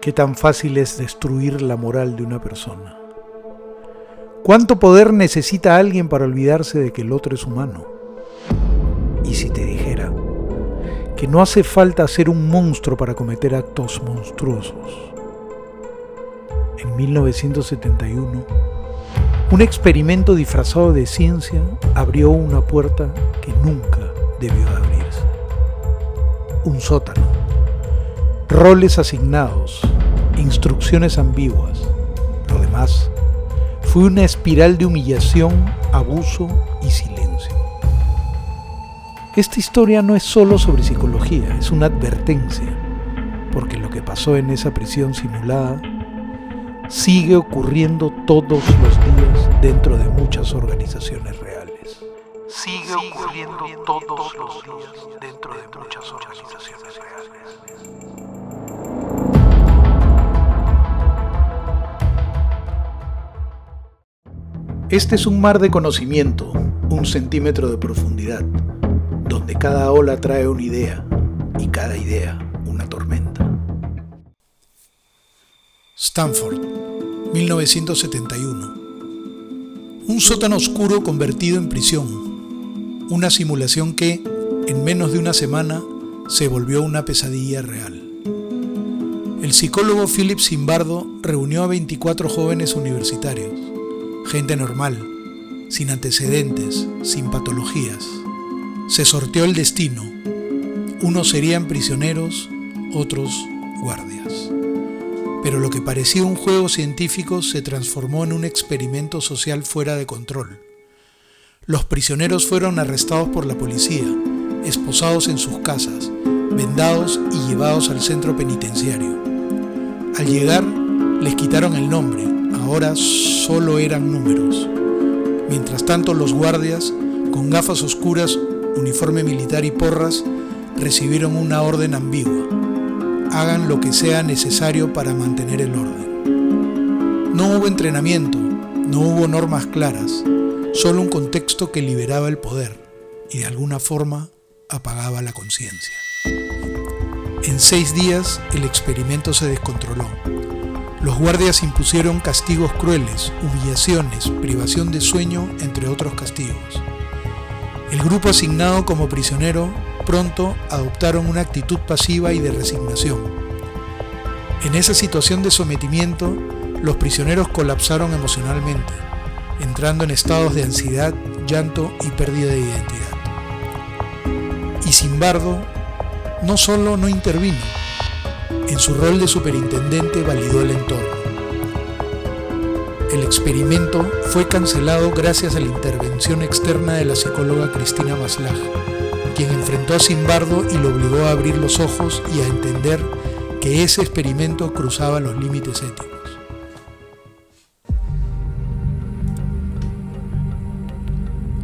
¿Qué tan fácil es destruir la moral de una persona? ¿Cuánto poder necesita alguien para olvidarse de que el otro es humano? ¿Y si te dijera que no hace falta ser un monstruo para cometer actos monstruosos? En 1971, un experimento disfrazado de ciencia abrió una puerta que nunca debió de abrirse. Un sótano, roles asignados, instrucciones ambiguas. Lo demás fue una espiral de humillación, abuso y silencio. Esta historia no es solo sobre psicología, es una advertencia, porque lo que pasó en esa prisión simulada sigue ocurriendo todos los días dentro de muchas organizaciones reales. Sigue ocurriendo todos los días dentro de muchas organizaciones reales. Este es un mar de conocimiento, 1 centímetro de profundidad, donde cada ola trae una idea y cada idea una tormenta. Stanford, 1971. Un sótano oscuro convertido en prisión. Una simulación que, en menos de una semana, se volvió una pesadilla real. El psicólogo Philip Zimbardo reunió a 24 jóvenes universitarios, gente normal, sin antecedentes, sin patologías. Se sorteó el destino. Unos serían prisioneros, otros guardias. Pero lo que parecía un juego científico se transformó en un experimento social fuera de control. Los prisioneros fueron arrestados por la policía, esposados en sus casas, vendados y llevados al centro penitenciario. Al llegar, les quitaron el nombre, ahora solo eran números. Mientras tanto, los guardias, con gafas oscuras, uniforme militar y porras, recibieron una orden ambigua: hagan lo que sea necesario para mantener el orden. No hubo entrenamiento, no hubo normas claras, solo un contexto que liberaba el poder y de alguna forma apagaba la conciencia. En 6 días el experimento se descontroló. Los guardias impusieron castigos crueles, humillaciones, privación de sueño, entre otros castigos. El grupo asignado como prisionero pronto adoptaron una actitud pasiva y de resignación. En esa situación de sometimiento, los prisioneros colapsaron emocionalmente, entrando en estados de ansiedad, llanto y pérdida de identidad. Y Zimbardo no solo no intervino, en su rol de superintendente validó el entorno. El experimento fue cancelado gracias a la intervención externa de la psicóloga Cristina Maslach, quien enfrentó a Zimbardo y lo obligó a abrir los ojos y a entender que ese experimento cruzaba los límites éticos.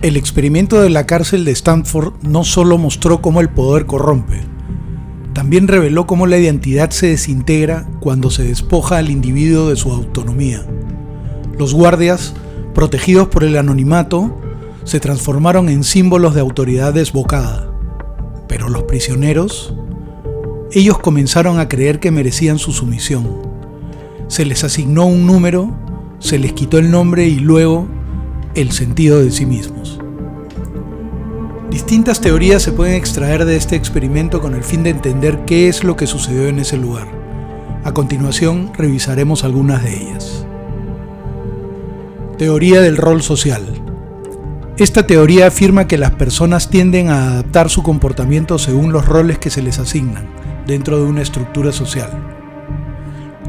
El experimento de la cárcel de Stanford no solo mostró cómo el poder corrompe, también reveló cómo la identidad se desintegra cuando se despoja al individuo de su autonomía. Los guardias, protegidos por el anonimato, se transformaron en símbolos de autoridad desbocada. Pero los prisioneros, ellos comenzaron a creer que merecían su sumisión. Se les asignó un número, se les quitó el nombre y luego el sentido de sí mismos. Distintas teorías se pueden extraer de este experimento con el fin de entender qué es lo que sucedió en ese lugar. A continuación revisaremos algunas de ellas. Teoría del rol social. Esta teoría afirma que las personas tienden a adaptar su comportamiento según los roles que se les asignan dentro de una estructura social.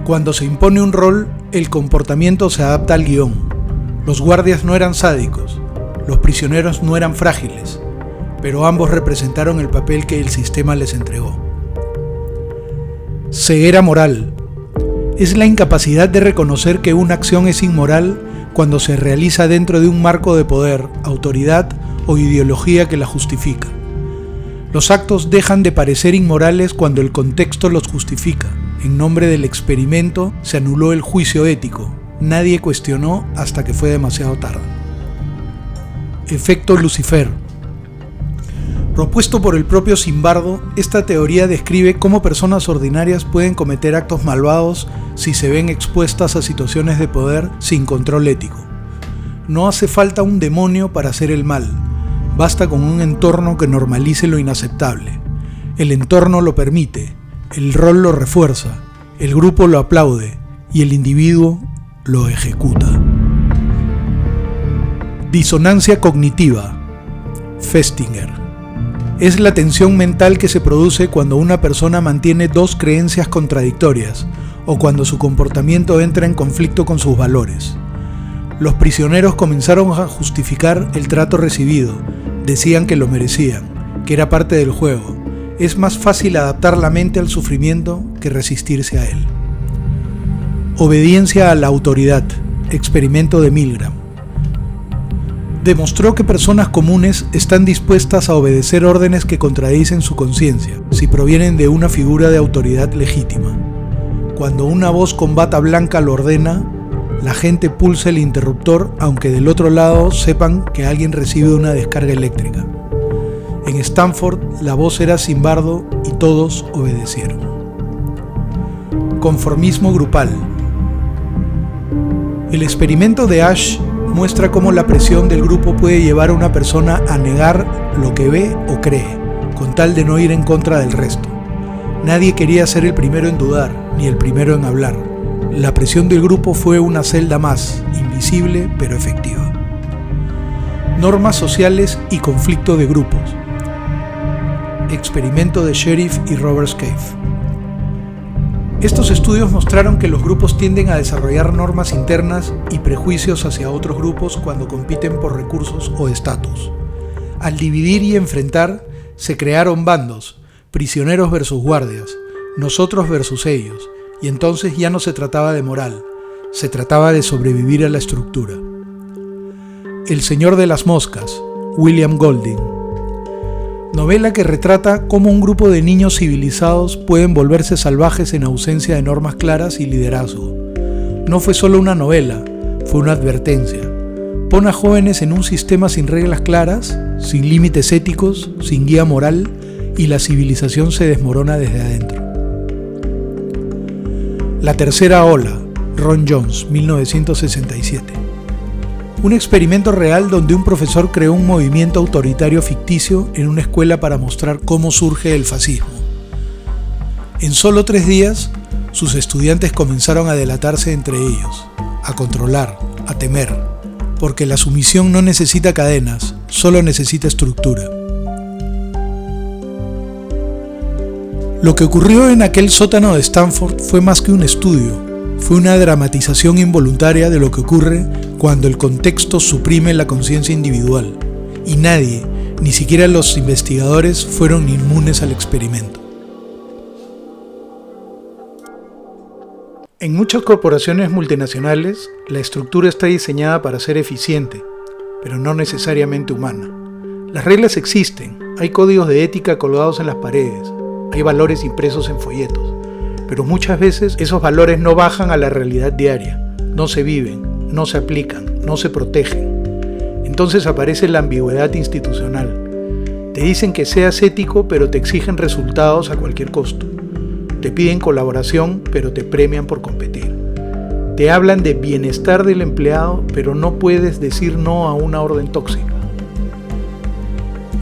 Cuando se impone un rol, el comportamiento se adapta al guión. Los guardias no eran sádicos, los prisioneros no eran frágiles, pero ambos representaron el papel que el sistema les entregó. Ceguera moral. Es la incapacidad de reconocer que una acción es inmoral cuando se realiza dentro de un marco de poder, autoridad o ideología que la justifica. Los actos dejan de parecer inmorales cuando el contexto los justifica. En nombre del experimento se anuló el juicio ético. Nadie cuestionó hasta que fue demasiado tarde. Efecto Lucifer. Propuesto por el propio Zimbardo, esta teoría describe cómo personas ordinarias pueden cometer actos malvados si se ven expuestas a situaciones de poder sin control ético. No hace falta un demonio para hacer el mal, basta con un entorno que normalice lo inaceptable. El entorno lo permite, el rol lo refuerza, el grupo lo aplaude y el individuo lo ejecuta. Disonancia cognitiva. Festinger. Es la tensión mental que se produce cuando una persona mantiene dos creencias contradictorias o cuando su comportamiento entra en conflicto con sus valores. Los prisioneros comenzaron a justificar el trato recibido, decían que lo merecían, que era parte del juego. Es más fácil adaptar la mente al sufrimiento que resistirse a él. Obediencia a la autoridad. Experimento de Milgram. Demostró que personas comunes están dispuestas a obedecer órdenes que contradicen su conciencia, si provienen de una figura de autoridad legítima. Cuando una voz con bata blanca lo ordena, la gente pulsa el interruptor aunque del otro lado sepan que alguien recibe una descarga eléctrica. En Stanford, la voz era Zimbardo y todos obedecieron. Conformismo grupal. El experimento de Asch muestra cómo la presión del grupo puede llevar a una persona a negar lo que ve o cree, con tal de no ir en contra del resto. Nadie quería ser el primero en dudar, ni el primero en hablar. La presión del grupo fue una celda más, invisible pero efectiva. Normas sociales y conflicto de grupos. Experimento de Sheriff y Robert Scaife. Estos estudios mostraron que los grupos tienden a desarrollar normas internas y prejuicios hacia otros grupos cuando compiten por recursos o estatus. Al dividir y enfrentar, se crearon bandos, prisioneros versus guardias, nosotros versus ellos, y entonces ya no se trataba de moral, se trataba de sobrevivir a la estructura. El Señor de las Moscas, William Golding. Novela que retrata cómo un grupo de niños civilizados pueden volverse salvajes en ausencia de normas claras y liderazgo. No fue solo una novela, fue una advertencia. Pon a jóvenes en un sistema sin reglas claras, sin límites éticos, sin guía moral, y la civilización se desmorona desde adentro. La tercera ola, Ron Jones, 1967. Un experimento real donde un profesor creó un movimiento autoritario ficticio en una escuela para mostrar cómo surge el fascismo. En solo 3 días, sus estudiantes comenzaron a delatarse entre ellos, a controlar, a temer, porque la sumisión no necesita cadenas, solo necesita estructura. Lo que ocurrió en aquel sótano de Stanford fue más que un estudio, fue una dramatización involuntaria de lo que ocurre cuando el contexto suprime la conciencia individual, y nadie, ni siquiera los investigadores, fueron inmunes al experimento. En muchas corporaciones multinacionales, la estructura está diseñada para ser eficiente, pero no necesariamente humana. Las reglas existen, hay códigos de ética colgados en las paredes, hay valores impresos en folletos, pero muchas veces esos valores no bajan a la realidad diaria, no se viven, no se aplican, no se protegen. Entonces aparece la ambigüedad institucional. Te dicen que seas ético, pero te exigen resultados a cualquier costo. Te piden colaboración, pero te premian por competir. Te hablan de bienestar del empleado, pero no puedes decir no a una orden tóxica.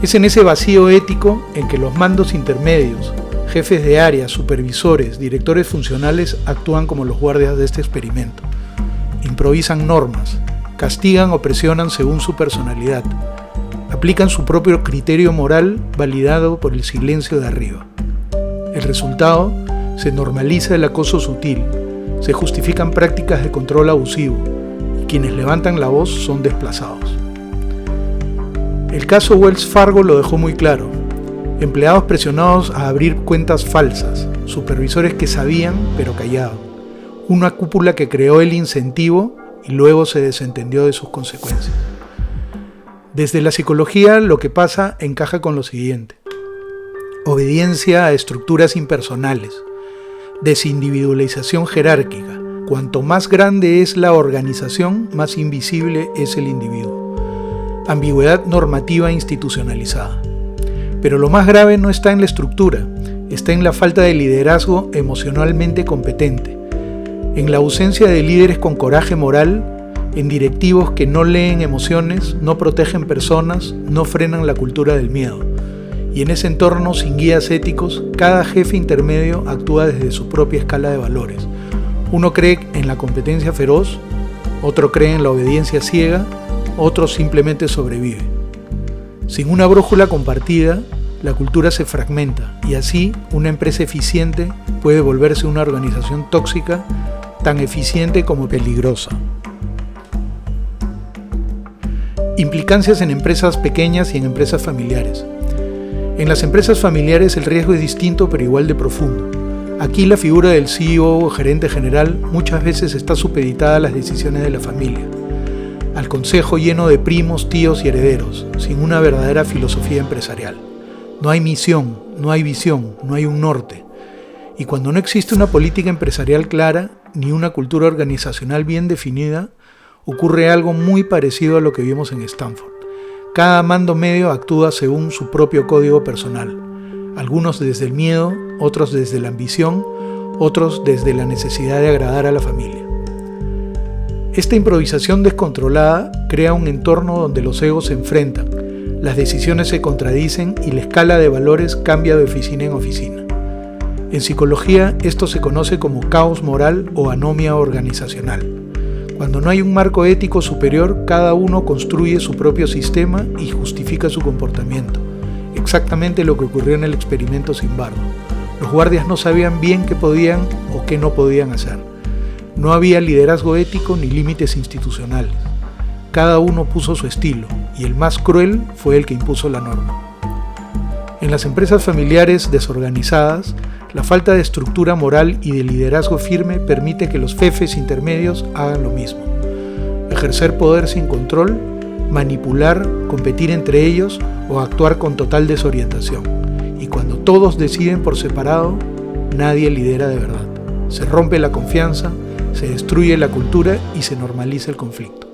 Es en ese vacío ético en que los mandos intermedios, jefes de área, supervisores, directores funcionales actúan como los guardias de este experimento. Improvisan normas, castigan o presionan según su personalidad, aplican su propio criterio moral validado por el silencio de arriba. El resultado, se normaliza el acoso sutil, se justifican prácticas de control abusivo y quienes levantan la voz son desplazados. El caso Wells Fargo lo dejó muy claro. Empleados presionados a abrir cuentas falsas, supervisores que sabían pero callaban, una cúpula que creó el incentivo y luego se desentendió de sus consecuencias. Desde la psicología lo que pasa encaja con lo siguiente: obediencia a estructuras impersonales, desindividualización jerárquica. Cuanto más grande es la organización, más invisible es el individuo. Ambigüedad normativa institucionalizada. Pero lo más grave no está en la estructura, está en la falta de liderazgo emocionalmente competente, en la ausencia de líderes con coraje moral, en directivos que no leen emociones, no protegen personas, no frenan la cultura del miedo. Y en ese entorno sin guías éticos, cada jefe intermedio actúa desde su propia escala de valores. Uno cree en la competencia feroz, otro cree en la obediencia ciega, otro simplemente sobrevive. Sin una brújula compartida, la cultura se fragmenta y así una empresa eficiente puede volverse una organización tóxica, tan eficiente como peligrosa. Implicancias en empresas pequeñas y en empresas familiares. En las empresas familiares el riesgo es distinto pero igual de profundo. Aquí la figura del CEO o gerente general muchas veces está supeditada a las decisiones de la familia, al consejo lleno de primos, tíos y herederos, sin una verdadera filosofía empresarial. No hay misión, no hay visión, no hay un norte. Y cuando no existe una política empresarial clara, ni una cultura organizacional bien definida, ocurre algo muy parecido a lo que vimos en Stanford. Cada mando medio actúa según su propio código personal. Algunos desde el miedo, otros desde la ambición, otros desde la necesidad de agradar a la familia. Esta improvisación descontrolada crea un entorno donde los egos se enfrentan, las decisiones se contradicen y la escala de valores cambia de oficina en oficina. En psicología esto se conoce como caos moral o anomia organizacional. Cuando no hay un marco ético superior, cada uno construye su propio sistema y justifica su comportamiento. Exactamente lo que ocurrió en el experimento Zimbardo. Los guardias no sabían bien qué podían o qué no podían hacer. No había liderazgo ético ni límites institucionales. Cada uno puso su estilo y el más cruel fue el que impuso la norma. En las empresas familiares desorganizadas, la falta de estructura moral y de liderazgo firme permite que los jefes intermedios hagan lo mismo. Ejercer poder sin control, manipular, competir entre ellos o actuar con total desorientación. Y cuando todos deciden por separado, nadie lidera de verdad. Se rompe la confianza, se destruye la cultura y se normaliza el conflicto.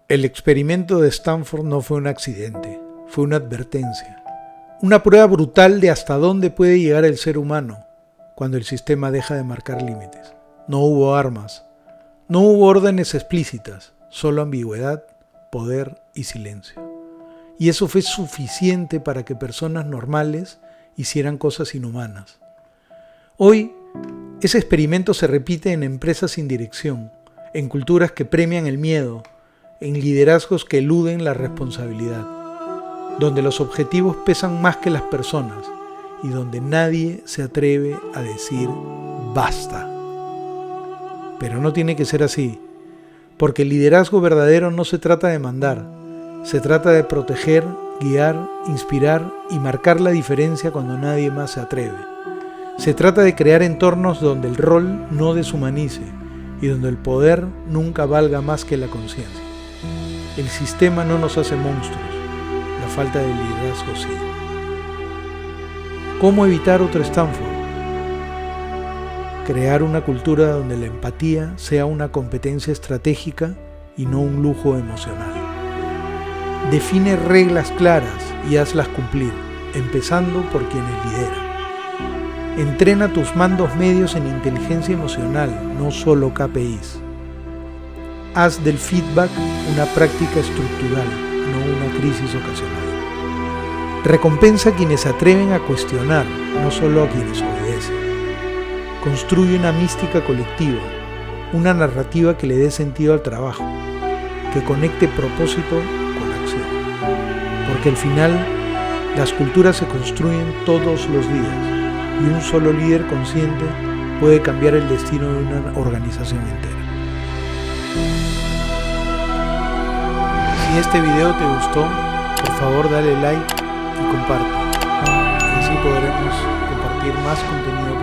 El experimento de Stanford no fue un accidente, fue una advertencia. Una prueba brutal de hasta dónde puede llegar el ser humano cuando el sistema deja de marcar límites. No hubo armas, no hubo órdenes explícitas, solo ambigüedad, poder y silencio. Y eso fue suficiente para que personas normales hicieran cosas inhumanas. Hoy, ese experimento se repite en empresas sin dirección, en culturas que premian el miedo, en liderazgos que eluden la responsabilidad, donde los objetivos pesan más que las personas y donde nadie se atreve a decir basta. Pero no tiene que ser así, porque el liderazgo verdadero no se trata de mandar, se trata de proteger, guiar, inspirar y marcar la diferencia cuando nadie más se atreve. Se trata de crear entornos donde el rol no deshumanice y donde el poder nunca valga más que la conciencia. El sistema no nos hace monstruos, la falta de liderazgo sí. ¿Cómo evitar otro Stanford? Crear una cultura donde la empatía sea una competencia estratégica y no un lujo emocional. Define reglas claras y hazlas cumplir, empezando por quienes lideran. Entrena tus mandos medios en inteligencia emocional, no solo KPIs. Haz del feedback una práctica estructural, no una crisis ocasional. Recompensa a quienes se atreven a cuestionar, no solo a quienes obedecen. Construye una mística colectiva, una narrativa que le dé sentido al trabajo, que conecte propósito con acción. Porque al final, las culturas se construyen todos los días y un solo líder consciente puede cambiar el destino de una organización entera. Si este video te gustó, por favor dale like y comparte. Y así podremos compartir más contenido